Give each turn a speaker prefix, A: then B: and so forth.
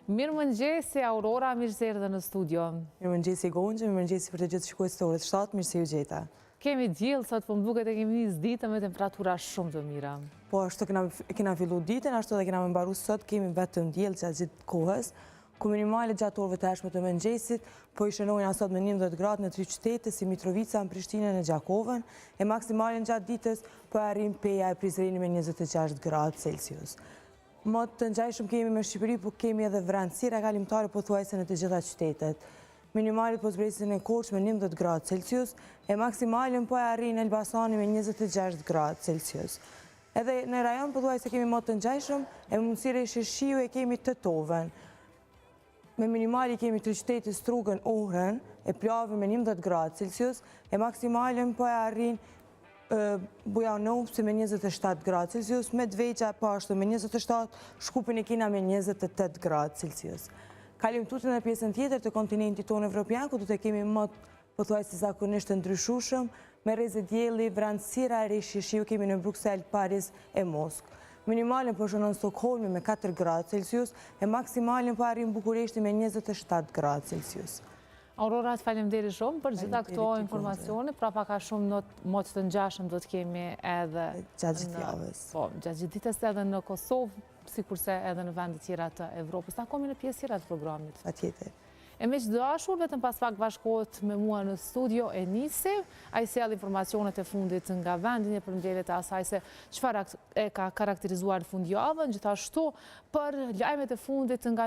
A: Mirë mëngjesi, Aurora, mirë se erdhe në studio.
B: Mirë mëngjesi Gonxhe, mirë mëngjesi për të gjithë shikuesit të Orës 7, mirë se ju gjeta.
A: Kemi diell sot, po më duket e kemi nisë ditën me temperatura shumë të mira.
B: Po ashtu kena fillu ditën, ashtu dhe kena me mbaru sot, kemi vetëm diell gjatë gjithë kohës, ku minimale gjatë orëve të hershme të mëngjesit, po i shënojnë sot me 11 gradë në 3 qytete si Mitrovica, në Prishtinë e Gjakovën, e maksimalen gjatë ditës po arrin Peja e Prizreni me 26 gradë Celsius. Më të ngjajshëm kemi me Shqipëri, po kemi edhe vranësira kalimtare pothuajse në të gjitha qytetet. Minimalit po zbresin e Korçë me 11 gradë Celsius, e maksimalin po e arrin Elbasani me 26 gradë Celsius. Edhe në rajon pothuajse kemi më të ngjajshëm, e mundësire shiu e kemi Tetoven. Me minimali kemi të qytetit Strugën, Ohrën, e Plavën me 11 gradë Celsius, e maksimalin po e arrin Bujanovci me 27 gradë Celsius, Medveqa po ashtu me 27, Shkupin e Kina me 28 gradë Celsius. Kalim tutje në pjesën tjetër të kontinentit tonë evropian, ku do të kemi më pothuajse zakonisht të ndryshueshëm, me rrezë dielli, vranësira e shiu kemi në Bruxelles, Paris e Moskë. Minimalin po shënon Stockholmi me 4 gradë Celsius, e maksimalin po arrin Bukureshti me 27 gradë Celsius.
A: Aurora, të faleminderit shumë për gjitha këto informacione, pra pa ka shumë motë të ngjashëm do të kemi edhe
B: gjatë gjithë javës.
A: Po, gjatë gjithë ditës edhe në Kosovë, sikurse edhe në vendet tjera të Evropës. Na komi në pjesë tjera të programit.
B: Patjetër.
A: E me që dashur, vetëm pas pak bashkohet me mua në studio Enisi, a i sjell informacionet e fundit nga vendin e përmbledhjet e asaj se çfarë e ka karakterizuar fundjavën, gjithashtu për lajmet e fundit nga